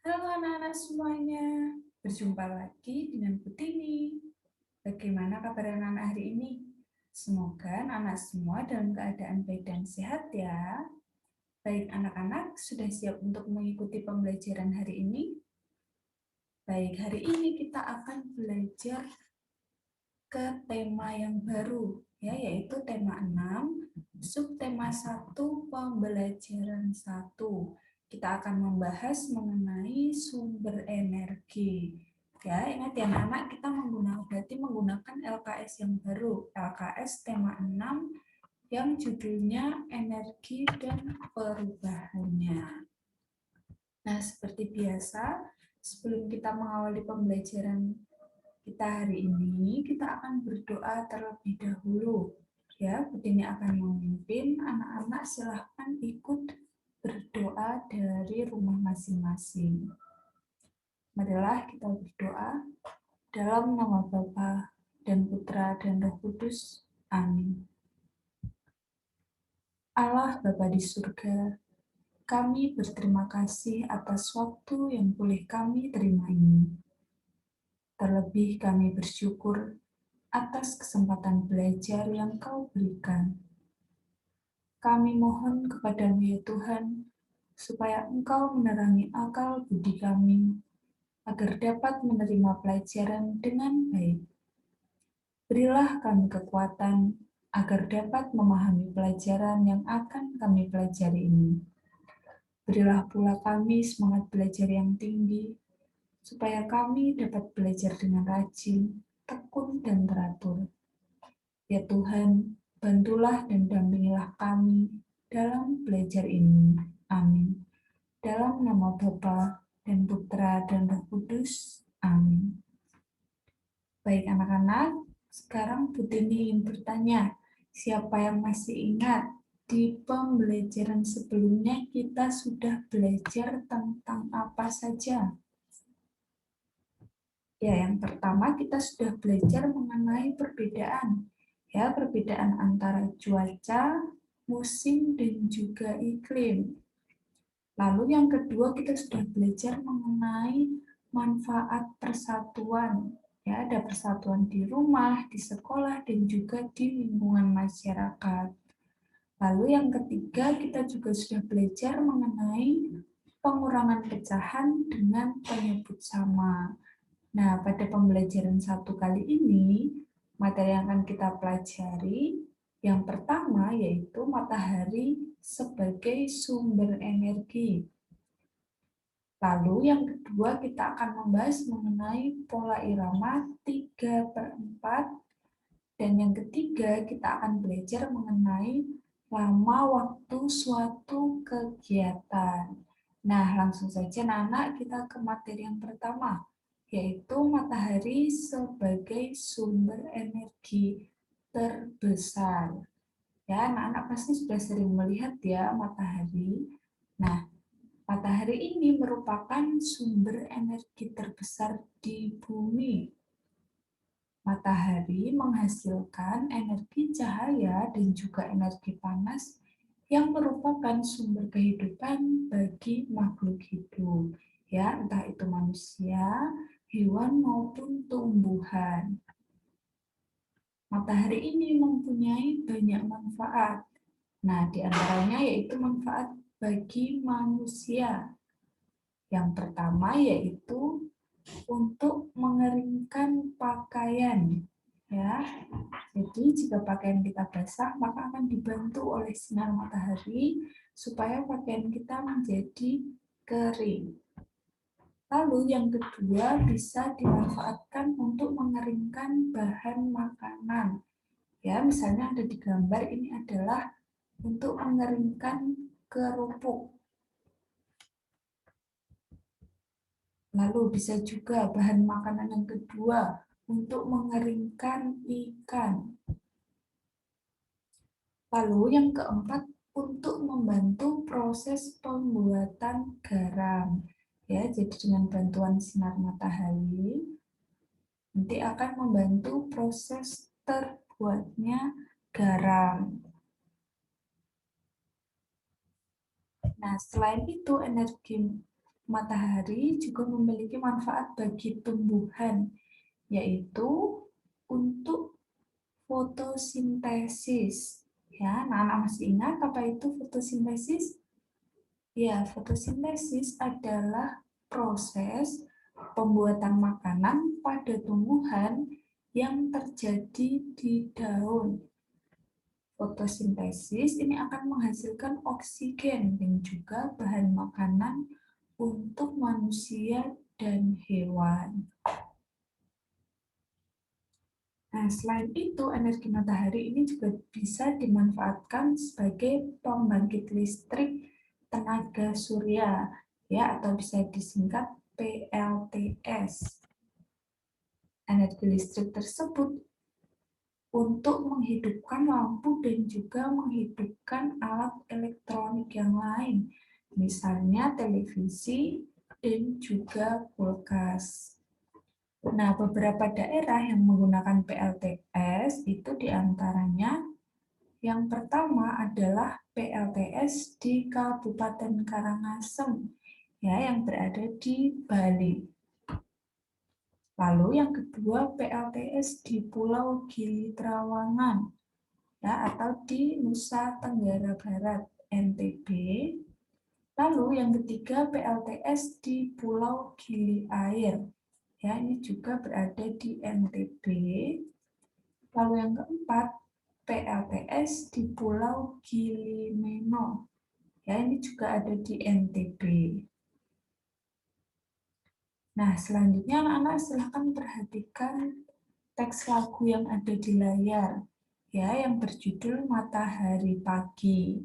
Halo anak-anak semuanya, berjumpa lagi dengan Putini. Bagaimana kabar anak-anak hari ini? Semoga anak-anak semua dalam keadaan baik dan sehat ya. Baik anak-anak, sudah siap untuk mengikuti pembelajaran hari ini? Baik, hari ini kita akan belajar ke tema yang baru, ya, yaitu tema 6, subtema 1, pembelajaran 1. Kita akan membahas mengenai sumber energi. Ya, ingat ya anak-anak, kita berarti menggunakan LKS yang baru, LKS tema 6 yang judulnya energi dan perubahannya. Nah, seperti biasa, sebelum kita mengawali pembelajaran kita hari ini, kita akan berdoa terlebih dahulu. Ya, Butini akan memimpin, anak-anak silahkan ikut berdoa dari rumah masing-masing. Marilah kita berdoa dalam nama Bapa dan Putra dan Roh Kudus. Amin. Allah Bapa di surga, kami berterima kasih atas waktu yang boleh kami terima ini. Terlebih kami bersyukur atas kesempatan belajar yang Kau berikan. Kami mohon kepadamu ya Tuhan, supaya Engkau menerangi akal budi kami, agar dapat menerima pelajaran dengan baik. Berilah kami kekuatan, agar dapat memahami pelajaran yang akan kami pelajari ini. Berilah pula kami semangat belajar yang tinggi, supaya kami dapat belajar dengan rajin, tekun, dan teratur. Ya Tuhan, bantulah dan dampingilah kami dalam belajar ini. Amin. Dalam nama Bapa dan Putra dan Roh Kudus. Amin. Baik anak-anak, sekarang Putini ingin bertanya, siapa yang masih ingat di pembelajaran sebelumnya kita sudah belajar tentang apa saja? Ya, yang pertama kita sudah belajar mengenai perbedaan. Ya, perbedaan antara cuaca, musim, dan juga iklim. Lalu yang kedua kita sudah belajar mengenai manfaat persatuan. Ya, ada persatuan di rumah, di sekolah, dan juga di lingkungan masyarakat. Lalu yang ketiga kita juga sudah belajar mengenai pengurangan pecahan dengan penyebut sama. Nah, pada pembelajaran 1 kali ini, materi yang akan kita pelajari yang pertama yaitu matahari sebagai sumber energi. Lalu yang kedua kita akan membahas mengenai pola irama 3/4. Dan yang ketiga kita akan belajar mengenai lama waktu suatu kegiatan. Nah, langsung saja anak-anak kita ke materi yang pertama, yaitu matahari sebagai sumber energi terbesar. Ya, anak-anak pasti sudah sering melihat ya matahari. Nah, matahari ini merupakan sumber energi terbesar di bumi. Matahari menghasilkan energi cahaya dan juga energi panas yang merupakan sumber kehidupan bagi makhluk hidup. Ya, entah itu manusia, hewan maupun tumbuhan. Matahari ini mempunyai banyak manfaat. Nah, di antaranya yaitu manfaat bagi manusia. Yang pertama yaitu untuk mengeringkan pakaian. Ya, jadi jika pakaian kita basah, maka akan dibantu oleh sinar matahari supaya pakaian kita menjadi kering. Lalu yang kedua bisa dimanfaatkan untuk mengeringkan bahan makanan. Ya, misalnya ada di gambar ini adalah untuk mengeringkan kerupuk. Lalu bisa juga bahan makanan yang kedua untuk mengeringkan ikan. Lalu yang keempat untuk membantu proses pembuatan garam. Ya, jadi dengan bantuan sinar matahari nanti akan membantu proses terbuatnya garam. Nah, selain itu energi matahari juga memiliki manfaat bagi tumbuhan, yaitu untuk fotosintesis. Ya, anak-anak masih ingat apa itu fotosintesis? Ya, fotosintesis adalah proses pembuatan makanan pada tumbuhan yang terjadi di daun. Fotosintesis ini akan menghasilkan oksigen dan juga bahan makanan untuk manusia dan hewan. Nah, selain itu, energi matahari ini juga bisa dimanfaatkan sebagai pembangkit listrik tenaga surya, ya, atau bisa disingkat PLTS. Energi listrik tersebut untuk menghidupkan lampu dan juga menghidupkan alat elektronik yang lain, misalnya televisi dan juga kulkas. Nah, beberapa daerah yang menggunakan PLTS itu diantaranya yang pertama adalah PLTS di Kabupaten Karangasem, ya, yang berada di Bali. Lalu yang kedua PLTS di Pulau Gili Trawangan, ya, atau di Nusa Tenggara Barat, NTB. Lalu yang ketiga PLTS di Pulau Gili Air, ya, ini juga berada di NTB. Lalu yang keempat PLTS di Pulau Gili Meno, ya, ini juga ada di NTB. Nah, selanjutnya anak-anak silahkan perhatikan teks lagu yang ada di layar, ya, yang berjudul Matahari Pagi.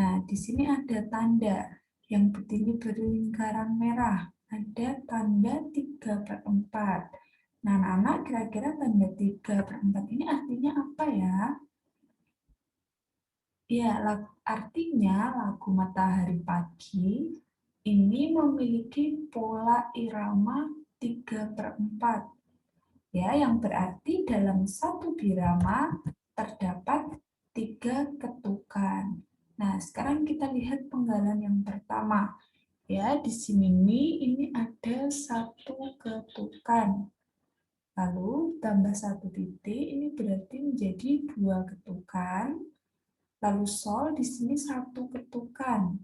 Nah, di sini ada tanda yang berdiri berlingkaran merah. Ada tanda 3/4. Nah, anak-anak kira-kira tanda 3/4 ini artinya apa ya? Ya, artinya lagu Matahari Pagi ini memiliki pola irama 3/4. Ya, yang berarti dalam satu birama terdapat 3 ketukan. Nah, sekarang kita lihat penggalan yang pertama. Ya, di sini ini ada 1 ketukan. Lalu tambah 1 titik, ini berarti menjadi 2 ketukan. Lalu sol di sini 1 ketukan.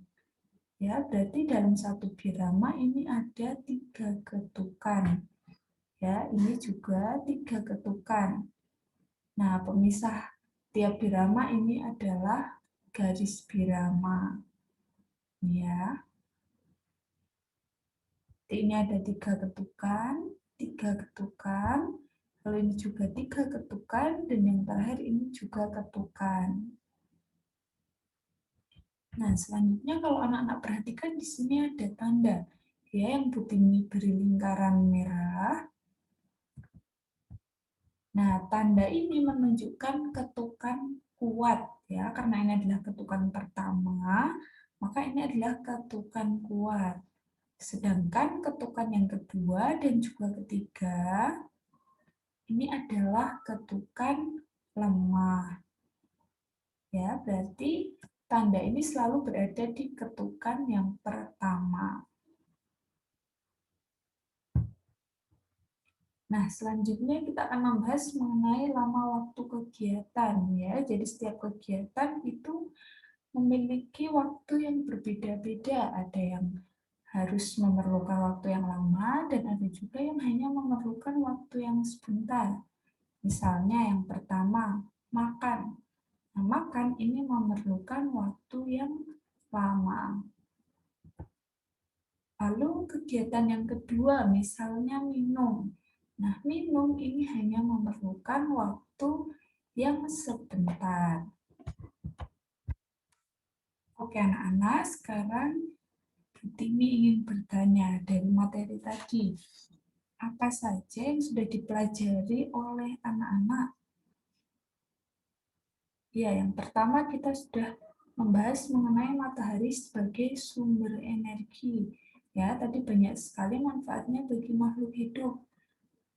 Ya, berarti dalam satu birama ini ada 3 ketukan. Ya, ini juga 3 ketukan. Nah, pemisah tiap birama ini adalah garis birama. Ya. Ini ada 3 ketukan, 3 ketukan, lalu ini juga 3 ketukan, dan yang terakhir ini juga ketukan. Nah, selanjutnya kalau anak-anak perhatikan di sini ada tanda, ya, yang putih ini beri lingkaran merah. Nah, tanda ini menunjukkan ketukan kuat, ya, karena ini adalah ketukan pertama, maka ini adalah ketukan kuat. Sedangkan ketukan yang kedua dan juga ketiga ini adalah ketukan lemah. Ya, berarti tanda ini selalu berada di ketukan yang pertama. Nah, selanjutnya kita akan membahas mengenai lama waktu kegiatan, ya. Jadi setiap kegiatan itu memiliki waktu yang berbeda-beda. Ada yang harus memerlukan waktu yang lama dan ada juga yang hanya memerlukan waktu yang sebentar. Misalnya yang pertama, makan. Nah, makan ini memerlukan waktu yang lama. Lalu kegiatan yang kedua, misalnya minum. Nah, minum ini hanya memerlukan waktu yang sebentar. Oke anak-anak, sekarang Timi ingin bertanya dari materi tadi. Apa saja yang sudah dipelajari oleh anak-anak? Ya, yang pertama kita sudah membahas mengenai matahari sebagai sumber energi. Ya, tadi banyak sekali manfaatnya bagi makhluk hidup.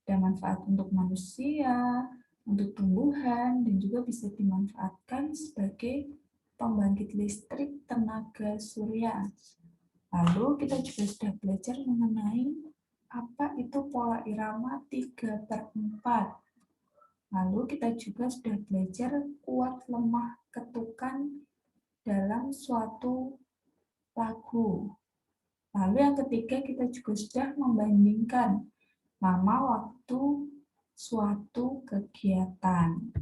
Ada manfaat untuk manusia, untuk tumbuhan, dan juga bisa dimanfaatkan sebagai pembangkit listrik tenaga surya. Lalu kita juga sudah belajar mengenai apa itu pola irama 3/4. Lalu kita juga sudah belajar kuat lemah ketukan dalam suatu lagu. Lalu yang ketiga kita juga sudah membandingkan lama waktu suatu kegiatan.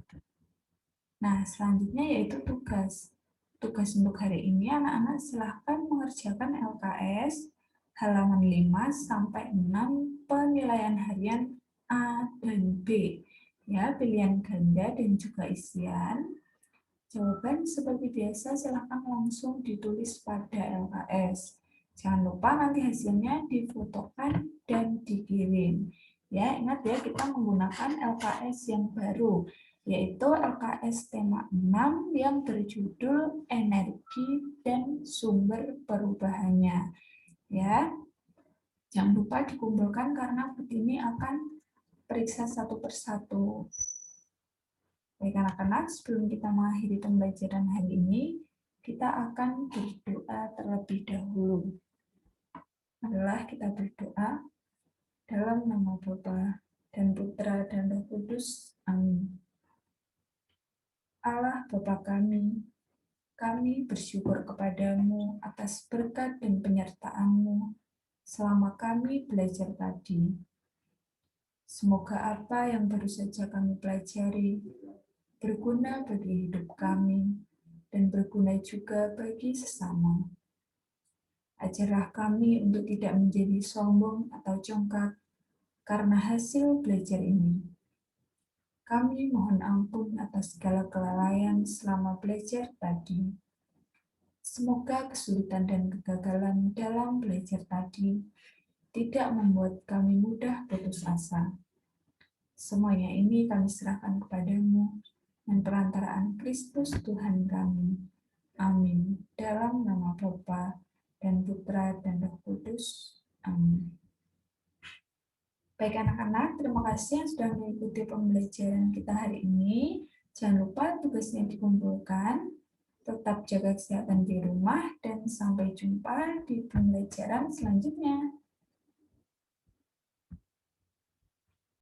Nah, selanjutnya yaitu tugas. Tugas untuk hari ini anak-anak silahkan mengerjakan LKS halaman 5 sampai 6 penilaian harian A dan B. Ya, pilihan ganda dan juga isian. Jawaban seperti biasa silahkan langsung ditulis pada LKS. Jangan lupa nanti hasilnya difotokan dan dikirim. Ya, ingat ya kita menggunakan LKS yang baru, yaitu LKS tema 6 yang berjudul energi dan sumber perubahannya. Ya, jangan lupa dikumpulkan karena begini akan periksa satu persatu. Baik anak-anak, sebelum kita mengakhiri pembelajaran hari ini, kita akan berdoa terlebih dahulu. Adalah kita berdoa dalam nama Bapa dan Putra dan Roh Kudus. Amin. Allah Bapa kami bersyukur kepadamu atas berkat dan penyertaan-Mu selama kami belajar tadi. Semoga apa yang baru saja kami pelajari berguna bagi hidup kami dan berguna juga bagi sesama. Ajarlah kami untuk tidak menjadi sombong atau congkak karena hasil belajar ini. Kami mohon ampun atas segala kelalaian selama belajar tadi. Semoga kesulitan dan kegagalan dalam belajar tadi tidak membuat kami mudah putus asa. Semuanya ini kami serahkan kepadamu dan perantaraan Kristus Tuhan kami. Amin. Dalam nama Bapa dan Putra dan Roh Kudus. Amin. Baik anak-anak, terima kasih yang sudah mengikuti pembelajaran kita hari ini. Jangan lupa tugasnya dikumpulkan. Tetap jaga kesehatan di rumah dan sampai jumpa di pembelajaran selanjutnya.